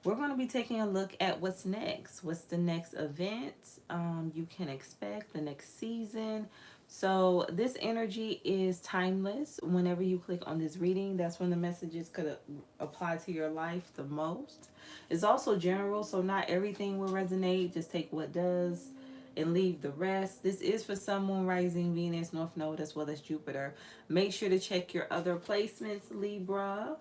we're going to be taking a look at what's next. What's the next event you can expect, the next season. So, this energy is timeless. Whenever you click on this reading, that's when the messages could apply to your life the most. It's also general, so not everything will resonate. Just take what does and leave the rest. This is for Sun, Moon, Rising, Venus, North Node, as well as Jupiter. Make sure to check your other placements, Libra.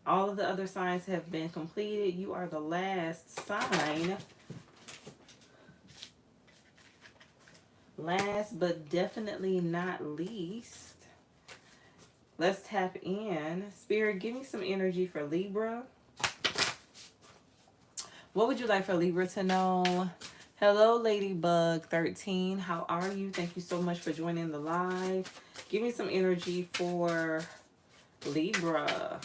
All of the other signs have been completed. You are the last sign. Last but definitely not least, let's tap in. Spirit, give me some energy for Libra. What would you like for Libra to know? Hello, Ladybug13. How are you? Thank you so much for joining the live. Give me some energy for Libra.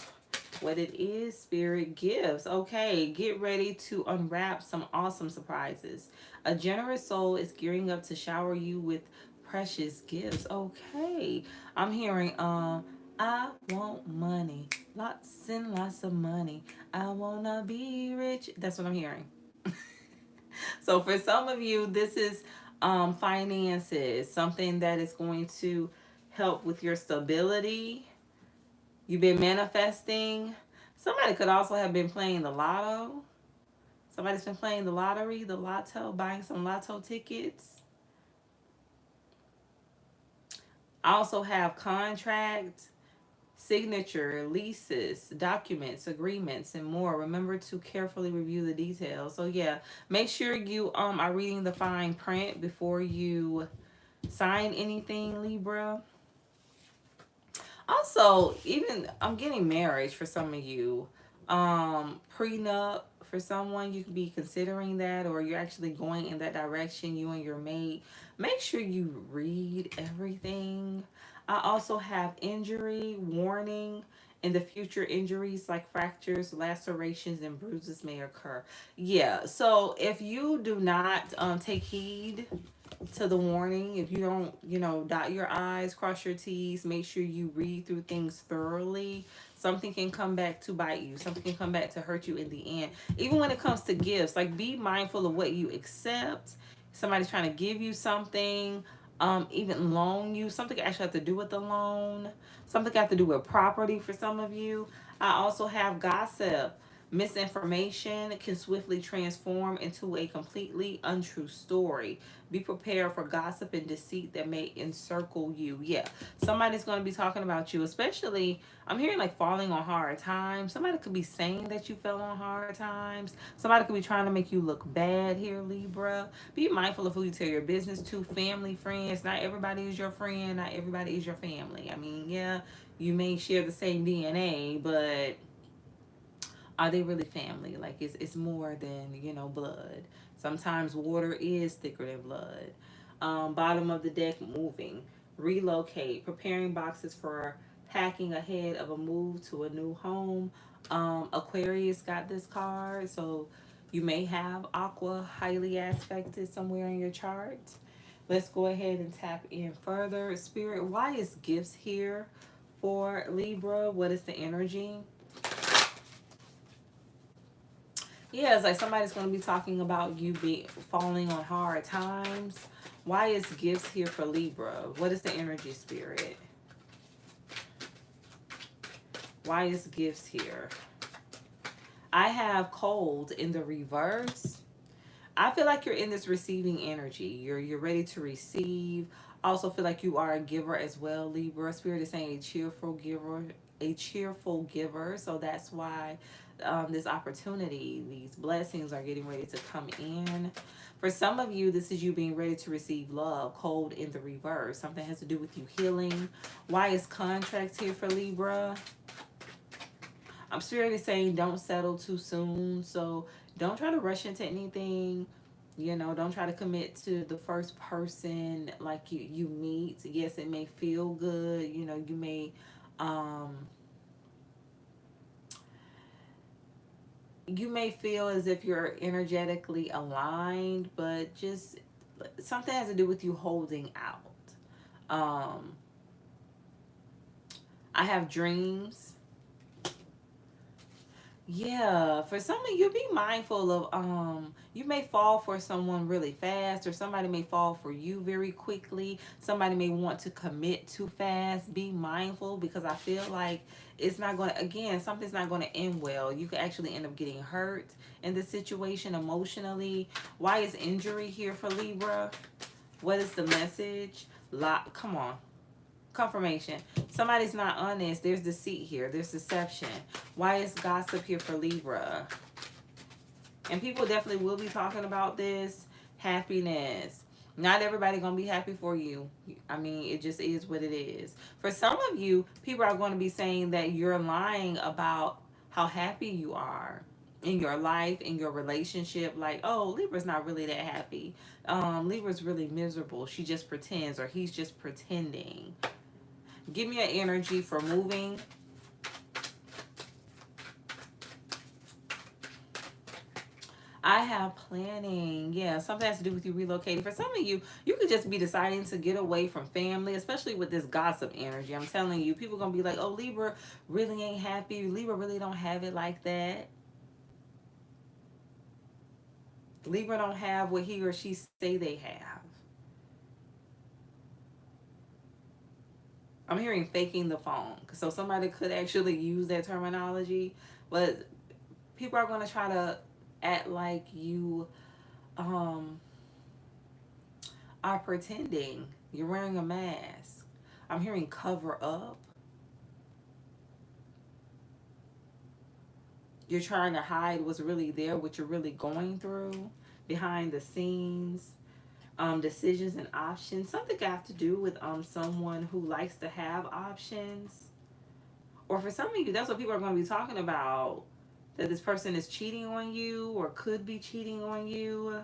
What it is, Spirit gives. Okay, get ready to unwrap some awesome surprises. A generous soul is gearing up to shower you with precious gifts. Okay, I'm hearing I want money, lots and lots of money. I wanna be rich. That's what I'm hearing. So for some of you, this is finances, something that is going to help with your stability. You've been manifesting. Somebody could also have been playing the lotto. Somebody's been playing the lottery, the lotto, buying some lotto tickets. I also have contract, signature, leases, documents, agreements, and more. Remember to carefully review the details. So yeah, make sure you are reading the fine print before you sign anything, Libra. Also, even I'm getting marriage for some of you. Prenup for someone, you could be considering that, or you're actually going in that direction, you and your mate. Make sure you read everything. I also have injury warning. In the future, injuries like fractures, lacerations, and bruises may occur. Yeah, so if you do not take heed to the warning, if you don't, dot your I's, cross your T's, make sure you read through things thoroughly. Something can come back to bite you, something can come back to hurt you in the end. Even when it comes to gifts, like be mindful of what you accept. Somebody's trying to give you something, even loan you, something actually have to do with the loan, something got to do with property for some of you. I also have gossip. Misinformation can swiftly transform into a completely untrue story. Be prepared for gossip and deceit that may encircle you. Yeah, somebody's going to be talking about you, especially, I'm hearing like falling on hard times. Somebody could be saying that you fell on hard times. Somebody could be trying to make you look bad here, Libra. Be mindful of who you tell your business to, family, friends. Not everybody is your friend, not everybody is your family. I mean, yeah, you may share the same DNA, but are they really family? Like it's more than blood. Sometimes water is thicker than blood. Bottom of the deck, moving, relocate, preparing boxes for packing ahead of a move to a new home. Aquarius got this card, so you may have aqua highly aspected somewhere in your chart. Let's go ahead and tap in further. Spirit, why is gifts here for Libra? What is the energy? Yeah, it's like somebody's going to be talking about you be falling on hard times. Why is gifts here for Libra? What is the energy, Spirit? Why is gifts here? I have cold in the reverse. I feel like you're in this receiving energy. You're ready to receive. I also feel like you are a giver as well, Libra. Spirit is saying a cheerful giver, a cheerful giver. So that's why this opportunity, these blessings are getting ready to come in. For some of you, this is you being ready to receive love, cold in the reverse. Something has to do with you healing. Why is contracts here for Libra? I'm Spirit is saying don't settle too soon. So don't try to rush into anything. Don't try to commit to the first person like you meet. Yes, it may feel good. You may feel as if you're energetically aligned, but just something has to do with you holding out. Um, I have dreams. Yeah, for some of you, be mindful of you may fall for someone really fast, or somebody may fall for you very quickly. Somebody may want to commit too fast. Be mindful, because I feel like it's not going to, again, something's not going to end well. You could actually end up getting hurt in this situation emotionally. Why is injury here for Libra? What is the message? Come on. Confirmation. Somebody's not honest. There's deceit here. There's deception. Why is gossip here for Libra? And people definitely will be talking about this. Happiness. Not everybody gonna be happy for you. I mean, it just is what it is. For some of you, people are going to be saying that you're lying about how happy you are in your life, in your relationship. Like, oh, Libra's not really that happy. Libra's really miserable. She just pretends, or he's just pretending. Give me an energy for moving. I have planning. Yeah, something has to do with you relocating. For some of you, you could just be deciding to get away from family, especially with this gossip energy. I'm telling you, people going to be like, oh, Libra really ain't happy. Libra really don't have it like that. Libra don't have what he or she say they have. I'm hearing faking the phone. So somebody could actually use that terminology. But people are going to try to act like you um are pretending. You're wearing a mask. I'm hearing cover up. You're trying to hide what's really there, what you're really going through behind the scenes. Decisions and options. Something got to do with someone who likes to have options. Or for some of you, that's what people are going to be talking about. That this person is cheating on you or could be cheating on you.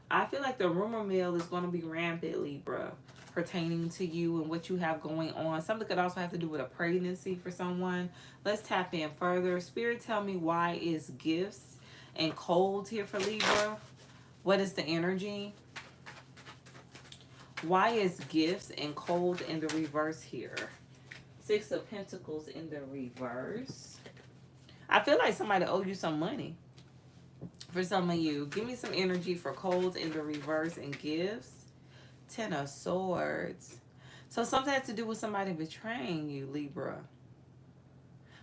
I feel like the rumor mill is going to be rampant, Libra, pertaining to you and what you have going on. Something could also have to do with a pregnancy for someone. Let's tap in further. Spirit, tell me, why is gifts and cold here for Libra? What is the energy? Why is gifts and cold in the reverse here? Six of Pentacles in the reverse. I feel like somebody owe you some money. For some of you, give me some energy for cold in the reverse and gifts. Ten of Swords. So something has to do with somebody betraying you, Libra.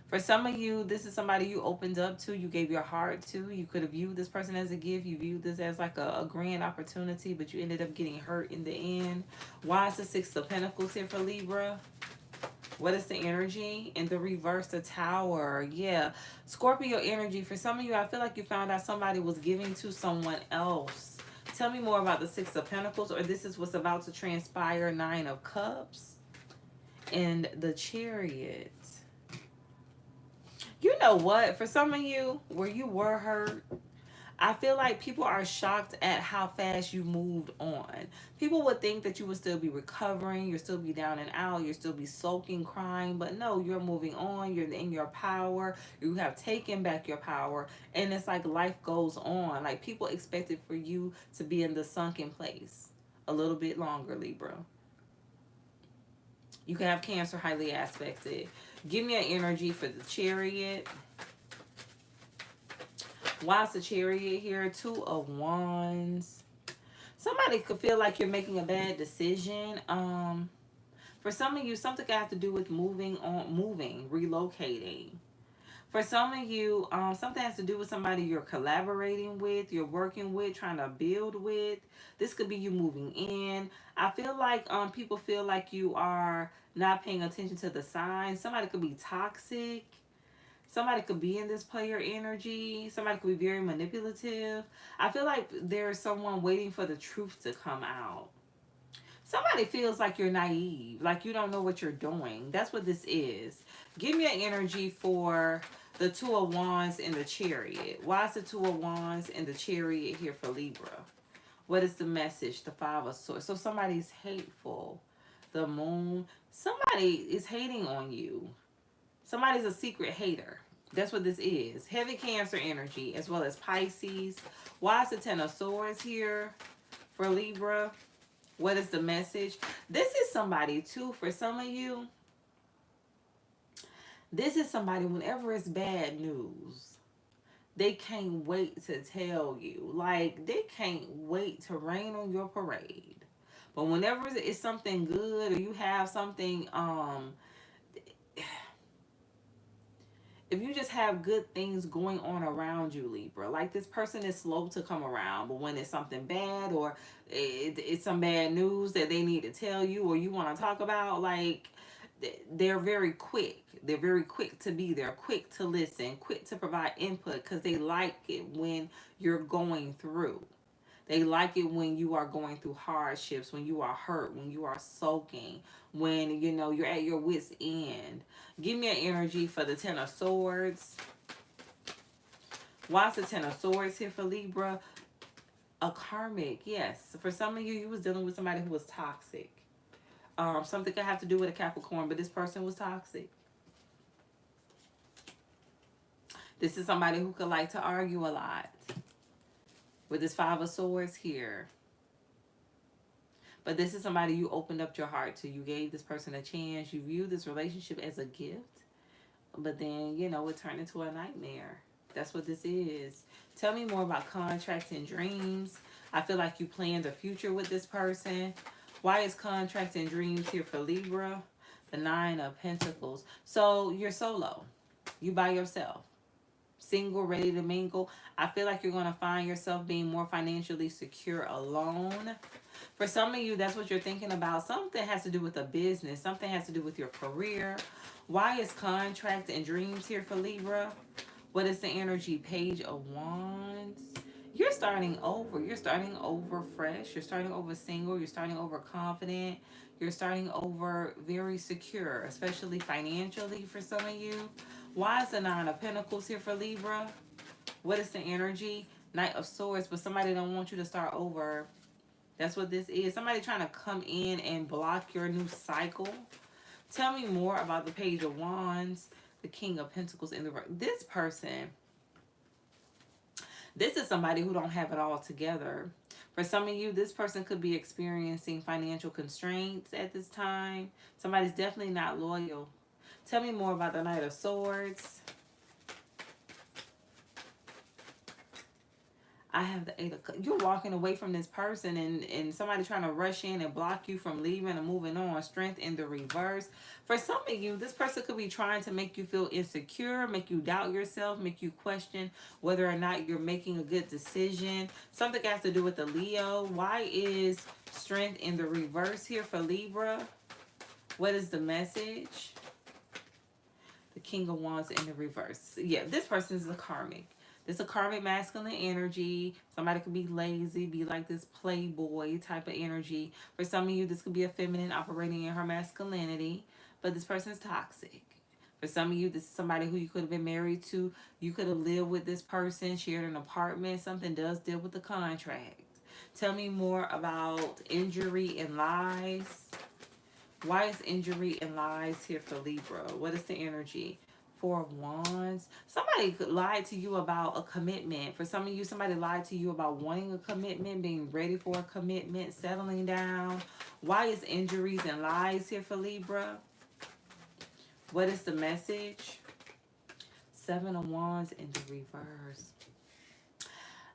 For some of you, this is somebody you opened up to, you gave your heart to. You could have viewed this person as a gift. You viewed this as like a grand opportunity, but you ended up getting hurt in the end. Why is the Six of Pentacles here for Libra? What is the energy? In the reverse, the Tower. Yeah. Scorpio energy. For some of you, I feel like you found out somebody was giving to someone else. Tell me more about the Six of Pentacles, or this is what's about to transpire. Nine of Cups and the Chariot. You know what? For some of you, where you were hurt, I feel like people are shocked at how fast you moved on. People would think that you would still be recovering, you'll still be down and out, you'll still be sulking, crying, but no, you're moving on, you're in your power, you have taken back your power, and it's like life goes on. Like people expected for you to be in the sunken place a little bit longer, Libra. You can have Cancer highly aspected. Give me an energy for the Chariot. Why is the Chariot here? Two of Wands. Somebody could feel like you're making a bad decision. For some of you, something could have to do with moving, relocating. For some of you, something has to do with somebody you're collaborating with, you're working with, trying to build with. This could be you moving in. I feel like people feel like you are not paying attention to the signs. Somebody could be toxic. Somebody could be in this player energy. Somebody could be very manipulative. I feel like there's someone waiting for the truth to come out. Somebody feels like you're naive, like you don't know what you're doing. That's what this is. Give me an energy for the Two of Wands and the Chariot. Why is the Two of Wands and the Chariot here for Libra? What is the message? The Five of Swords. So somebody's hateful. The Moon. Somebody is hating on you. Somebody's a secret hater. That's what this is. Heavy Cancer energy as well as Pisces. Why is the Ten of Swords here for Libra? What is the message? This is somebody too, for some of you. This is somebody, whenever it's bad news, They can't wait to tell you. Like, they can't wait to rain on your parade. But whenever it's something good or you have something, if you just have good things going on around you, Libra, like this person is slow to come around, but when it's something bad or it's some bad news that they need to tell you or you want to talk about, like, they're very quick. They're very quick to be there, quick to listen, quick to provide input because they like it when you're going through. They like it when you are going through hardships, when you are hurt, when you are soaking, when you know you're at your wit's end. Give me an energy for the Ten of Swords. Why is the Ten of Swords here for Libra? A karmic, yes. For some of you, you was dealing with somebody who was toxic. Something could have to do with a Capricorn, but this person was toxic. This is somebody who could like to argue a lot. With this Five of Swords here. But this is somebody you opened up your heart to. You gave this person a chance. You viewed this relationship as a gift. But then, you know, it turned into a nightmare. That's what this is. Tell me more about contracts and dreams. I feel like you planned a future with this person. Why is contracts and dreams here for Libra? The Nine of Pentacles. So you're solo. You by yourself. Single, ready to mingle. I feel like you're going to find yourself being more financially secure alone. For some of you, that's what you're thinking about. Something has to do with a business. Something has to do with your career. Why is contract and dreams here for Libra? What is the energy? Page of Wands. You're starting over. You're starting over fresh. You're starting over single. You're starting over confident. You're starting over very secure, especially financially for some of you. Why is the Nine of Pentacles here for Libra? What is the energy? Knight of Swords, but somebody don't want you to start over. That's what this is. Somebody trying to come in and block your new cycle. Tell me more about the Page of Wands, the King of Pentacles in the this person. This is somebody who don't have it all together. For some of you, this person could be experiencing financial constraints at this time. Somebody's definitely not loyal. Tell me more about the Knight of Swords. I have the Eight of Cups. You're walking away from this person and somebody trying to rush in and block you from leaving and moving on. Strength in the reverse. For some of you, this person could be trying to make you feel insecure, make you doubt yourself, make you question whether or not you're making a good decision. Something has to do with the Leo. Why is Strength in the reverse here for Libra? What is the message? The King of Wands in the reverse. Yeah, this person is a karmic. This is a karmic masculine energy. Somebody could be lazy, be like this playboy type of energy. For some of you, this could be a feminine operating in her masculinity. But this person is toxic. For some of you, this is somebody who you could have been married to. You could have lived with this person, shared an apartment. Something does deal with the contract. Tell me more about injury and lies. Why is injury and lies here for Libra? What is the energy? Four of Wands. Somebody lied to you about a commitment. For some of you, somebody lied to you about wanting a commitment, being ready for a commitment, settling down. Why is injuries and lies here for Libra? What is the message? Seven of Wands in the reverse.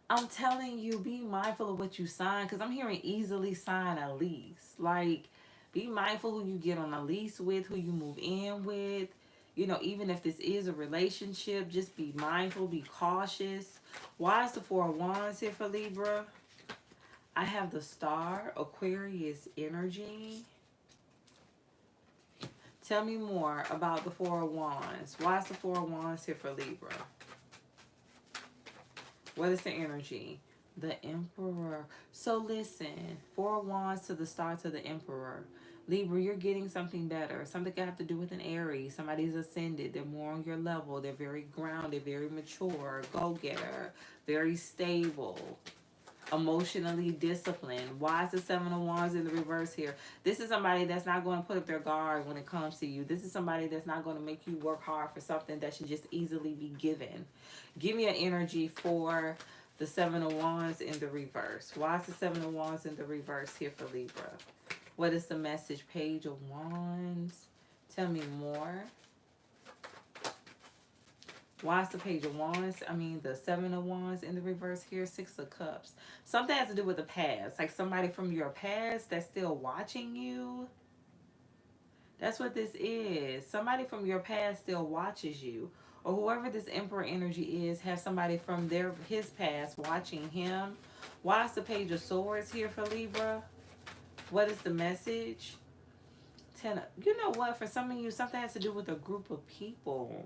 I'm telling you, be mindful of what you sign, because I'm hearing easily sign a lease. Like, be mindful who you get on a lease with, who you move in with. You know, even if this is a relationship, just be mindful, be cautious. Why is the Four of Wands here for Libra? I have the Star, Aquarius energy. Tell me more about the Four of Wands. Why is the Four of Wands here for Libra? What is the energy? The Emperor. So listen, Four of Wands to the Star to the Emperor. Libra, you're getting something better. Something can have to do with an Aries. Somebody's ascended. They're more on your level. They're very grounded, very mature, go-getter, very stable, emotionally disciplined. Why is the Seven of Wands in the reverse here? This is somebody that's not going to put up their guard when it comes to you. This is somebody that's not going to make you work hard for something that should just easily be given. Give me an energy for the Seven of Wands in the reverse. Why is the Seven of Wands in the reverse here for Libra? What is the message? Page of Wands. Tell me more. Why is the Page of Wands? I mean, the Seven of Wands in the reverse here, Six of Cups. Something has to do with the past. Like somebody from your past that's still watching you. That's what this is. Somebody from your past still watches you. Or whoever this Emperor energy is, has somebody from his past watching him. Why is the Page of Swords here for Libra? What is the message? You know what? For some of you, something has to do with a group of people.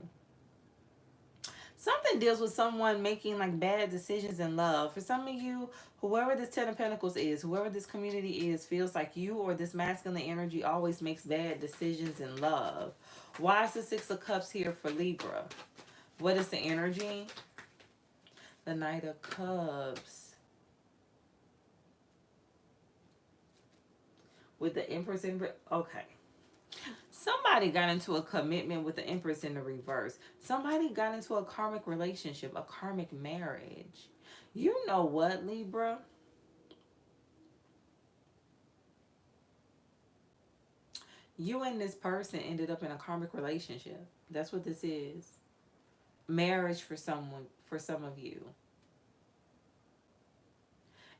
Something deals with someone making like bad decisions in love. For some of you, whoever this Ten of Pentacles is, whoever this community is, feels like you or this masculine energy always makes bad decisions in love. Why is the Six of Cups here for Libra? What is the energy? The Knight of Cups. With the Empress in... Okay. Somebody got into a commitment with the Empress in the reverse. Somebody got into a karmic relationship, a karmic marriage. You know what, Libra? You and this person ended up in a karmic relationship. That's what this is. Marriage for someone, for some of you.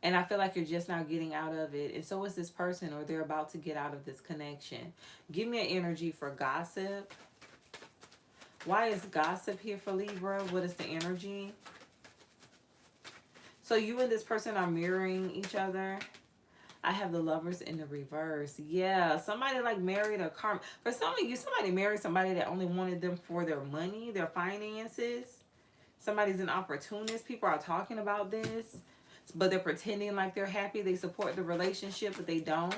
And I feel like you're just now getting out of it. And so is this person, or they're about to get out of this connection. Give me an energy for gossip. Why is gossip here for Libra? What is the energy? So you and this person are mirroring each other. I have the Lovers in the reverse. Yeah, somebody like married a karma. For some of you, somebody married somebody that only wanted them for their money, their finances. Somebody's an opportunist. People are talking about this, but they're pretending like they're happy. They support the relationship, but they don't.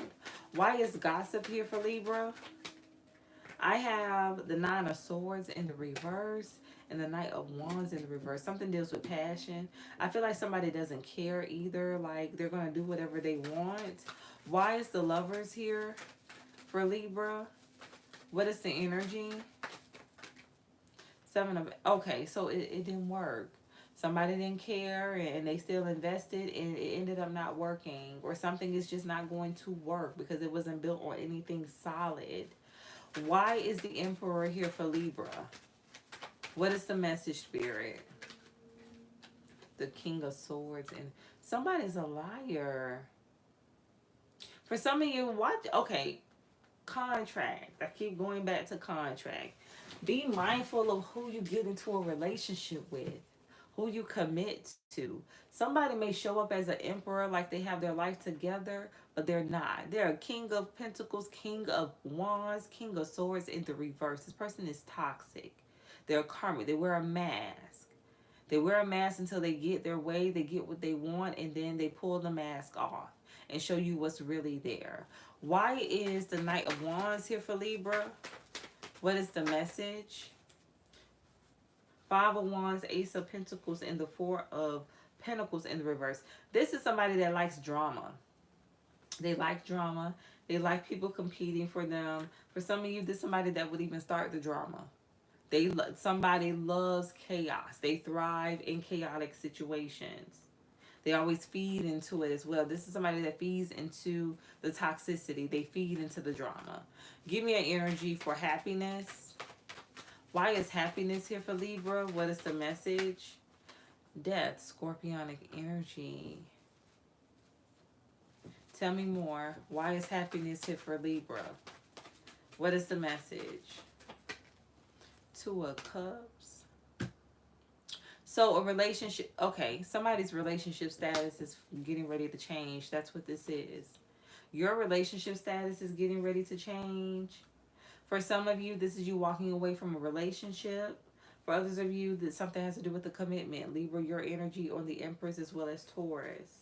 Why is gossip here for Libra? I have the Nine of Swords in the reverse and the Knight of Wands in the reverse. Something deals with passion. I feel like somebody doesn't care either. Like they're going to do whatever they want. Why is the Lovers here for Libra? What is the energy? Okay, so it didn't work. Somebody didn't care and they still invested and it ended up not working. Or something is just not going to work because it wasn't built on anything solid. Why is the Emperor here for Libra? What is the message, Spirit? The King of Swords. And somebody's a liar. For some of you, what? Okay, contract. I keep going back to contract. Be mindful of who you get into a relationship with, who you commit to. Somebody may show up as an emperor like they have their life together, but they're not. They're a King of Pentacles, King of Wands, King of Swords in the reverse. This person is toxic. They're karmic. They wear a mask. They wear a mask until they get their way, they get what they want, and then they pull the mask off and show you what's really there. Why is the Knight of Wands here for Libra? What is the message? Five of Wands, Ace of Pentacles, and the Four of Pentacles in the reverse. This is somebody that likes drama. They like drama. They like people competing for them. For some of you, this is somebody that would even start the drama. Somebody loves chaos. They thrive in chaotic situations. They always feed into it as well. This is somebody that feeds into the toxicity. They feed into the drama. Give me an energy for happiness. Why is happiness here for Libra? What is the message? Death, scorpionic energy. Tell me more. Why is happiness here for Libra? What is the message? Two of Cups. So a relationship, okay, somebody's relationship status is getting ready to change. That's what this is. Your relationship status is getting ready to change. For some of you, this is you walking away from a relationship. For others of you, that something has to do with the commitment. Libra, your energy on the Empress as well as Taurus.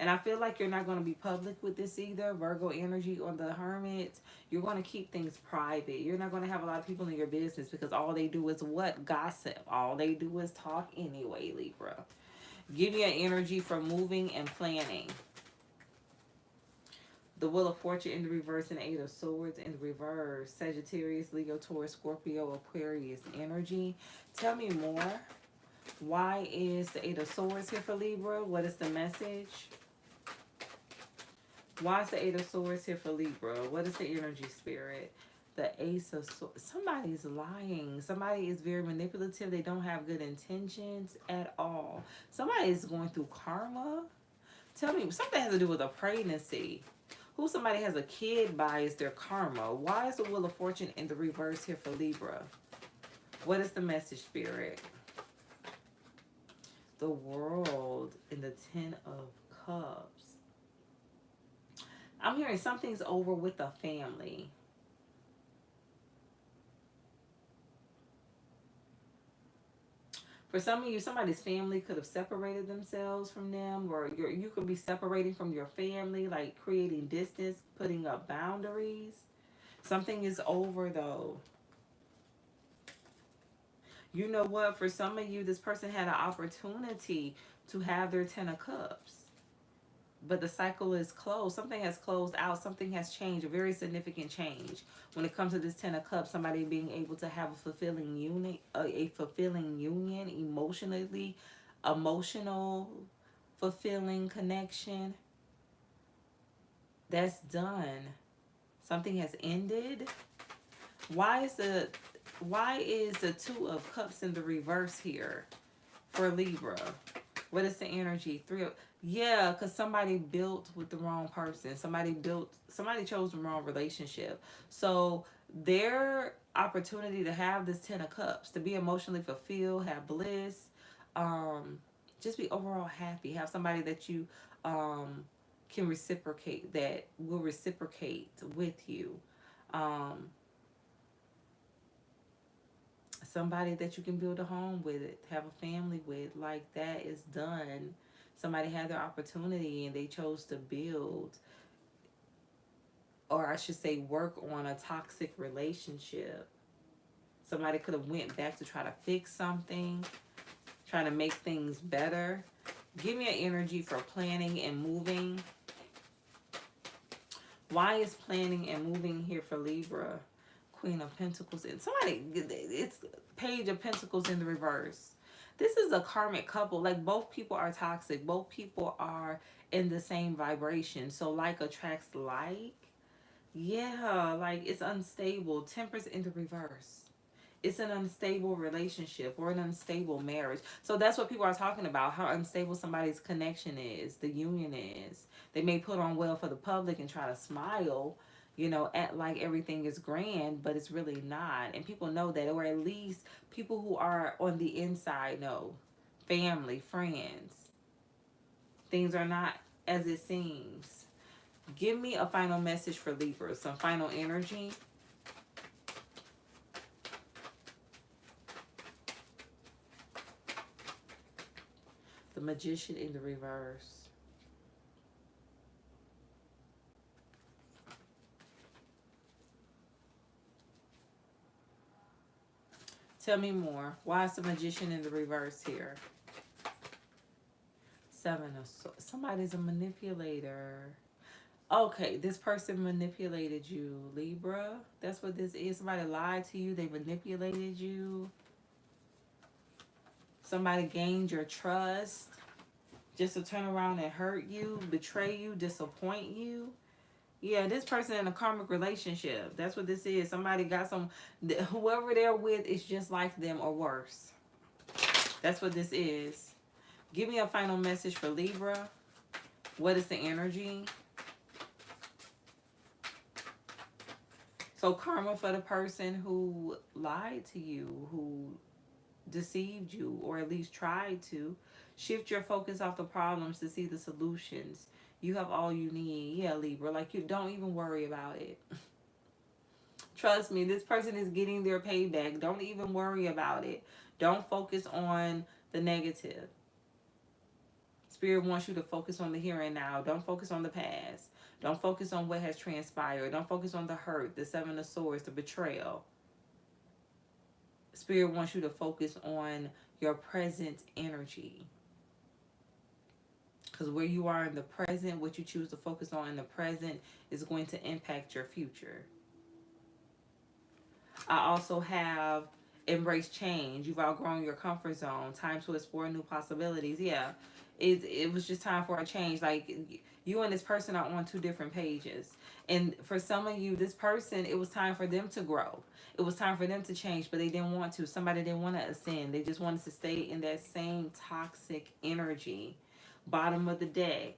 And I feel like you're not going to be public with this either. Virgo energy on the Hermit. You're going to keep things private. You're not going to have a lot of people in your business because all they do is what? Gossip. All they do is talk anyway, Libra. Give me an energy for moving and planning. The Wheel of Fortune in the reverse and Eight of Swords in the reverse. Sagittarius, Leo, Taurus, Scorpio, Aquarius energy. Tell me more. Why is the Eight of Swords here for Libra? What is the message? Why is the Eight of Swords here for Libra? What is the energy, Spirit? The Ace of Swords. Somebody's lying. Somebody is very manipulative. They don't have good intentions at all. Somebody is going through karma. Tell me, something has to do with a pregnancy. Who somebody has a kid by is their karma. Why is the Wheel of Fortune in the reverse here for Libra? What is the message, Spirit? The World in the Ten of Cups. I'm hearing something's over with a family. For some of you, somebody's family could have separated themselves from them, or you could be separating from your family, like creating distance, putting up boundaries. Something is over, though. You know what? For some of you, this person had an opportunity to have their Ten of Cups. But the cycle is closed. Something has closed out. Something has changed. A very significant change. When it comes to this Ten of Cups, somebody being able to have a fulfilling union, emotional, fulfilling connection. That's done. Something has ended. Why is the Two of Cups in the reverse here for Libra? What is the energy? Yeah, because somebody built with the wrong person. Somebody chose the wrong relationship. So their opportunity to have this Ten of Cups, to be emotionally fulfilled, have bliss, just be overall happy, have somebody that you can reciprocate, that will reciprocate with you. Somebody that you can build a home with, have a family with, like that is done. Somebody had their opportunity and they chose to build, or I should say work on a toxic relationship. Somebody could have went back to try to fix something, trying to make things better. Give me an energy for planning and moving. Why is planning and moving here for Libra? Queen of Pentacles. And somebody, it's Page of Pentacles in the reverse. This is a karmic couple. Like, both people are toxic. Both people are in the same vibration. So like attracts like. Yeah, like it's unstable. Temperance in the reverse. It's an unstable relationship or an unstable marriage. So that's what people are talking about, how unstable somebody's connection is, the union is. They may put on well for the public and try to smile, act like everything is grand, but it's really not. And people know that, or at least people who are on the inside know. Family, friends. Things are not as it seems. Give me a final message for Libra, some final energy. The Magician in the reverse. Tell me more. Why is the Magician in the reverse here? Seven of Swords. Somebody's a manipulator. Okay, this person manipulated you, Libra. That's what this is. Somebody lied to you. They manipulated you. Somebody gained your trust just to turn around and hurt you, betray you, disappoint you. Yeah, this person in a karmic relationship. That's what this is. Somebody got whoever they're with is just like them or worse. That's what this is. Give me a final message for Libra. What is the energy? So karma for the person who lied to you, who deceived you, or at least tried to. Shift your focus off the problems to see the solutions. You have all you need. Yeah, Libra. Like, you don't even worry about it. Trust me, this person is getting their payback. Don't even worry about it. Don't focus on the negative. Spirit wants you to focus on the here and now. Don't focus on the past. Don't focus on what has transpired. Don't focus on the hurt, the Seven of Swords, the betrayal. Spirit wants you to focus on your present energy. Because where you are in the present, what you choose to focus on in the present is going to impact your future. I also have embrace change. You've outgrown your comfort zone. Time to explore new possibilities. Yeah. It was just time for a change. Like you and this person are on two different pages. And for some of you, this person, it was time for them to grow. It was time for them to change, but they didn't want to. Somebody didn't want to ascend. They just wanted to stay in that same toxic energy. Bottom of the deck.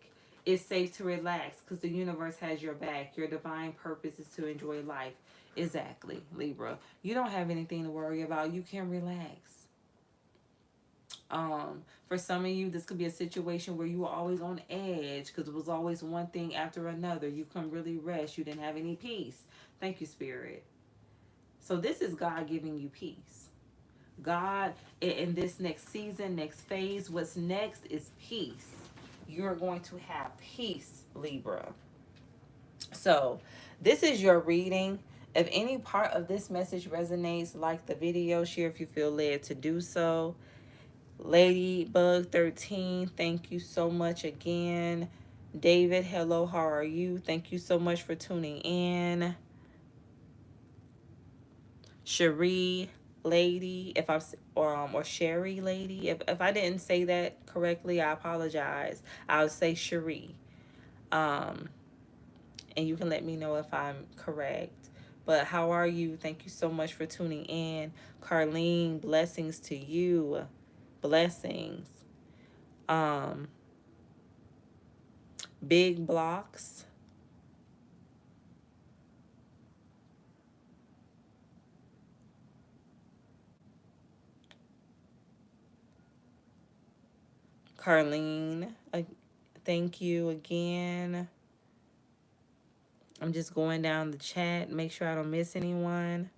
It's safe to relax because the universe has your back. Your divine purpose is to enjoy life. Exactly, Libra. You don't have anything to worry about. You can relax. For some of you, this could be a situation where you were always on edge because it was always one thing after another. You couldn't really rest. You didn't have any peace. Thank you, Spirit. So this is God giving you peace. God, in this next season, next phase, what's next is peace. You're going to have peace, Libra. So this is your reading. If any part of this message resonates, like the video, share if you feel led to do so. Ladybug13, thank you so much again. David, hello, how are you? Thank you so much for tuning in. Cherie Lady, if I'm or Sherry Lady, if I didn't say that correctly, I apologize. I'll say Cherie. Um, and you can let me know if I'm correct. But how are you? Thank you so much for tuning in. Carlene, blessings to you. Blessings. Um, Big Blocks. Carlene, thank you again. I'm just going down the chat. Make sure I don't miss anyone.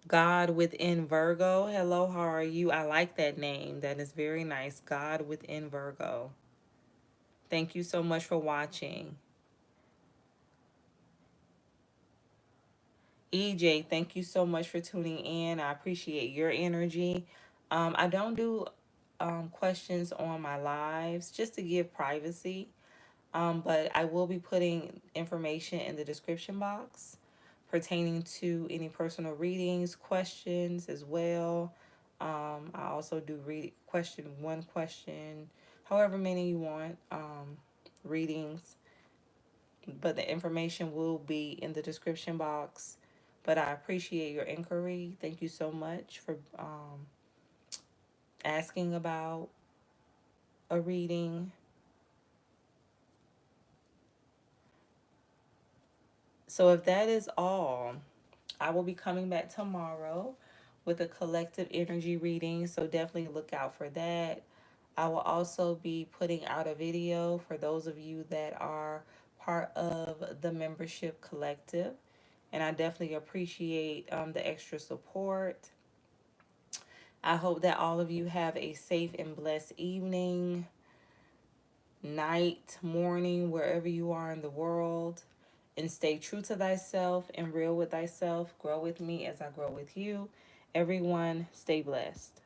God within Virgo. Hello, how are you? I like that name. That is very nice. God within Virgo. Thank you so much for watching. EJ, thank you so much for tuning in. I appreciate your energy. I don't do questions on my lives just to give privacy. But I will be putting information in the description box pertaining to any personal readings, questions as well. I also do one question, however many you want, readings. But the information will be in the description box. But I appreciate your inquiry. Thank you so much for asking about a reading. So if that is all, I will be coming back tomorrow with a collective energy reading, so definitely look out for that. I will also be putting out a video for those of you that are part of the membership collective, and I definitely appreciate the extra support. I hope that all of you have a safe and blessed evening, night, morning, wherever you are in the world. And stay true to thyself and real with thyself. Grow with me as I grow with you. Everyone, stay blessed.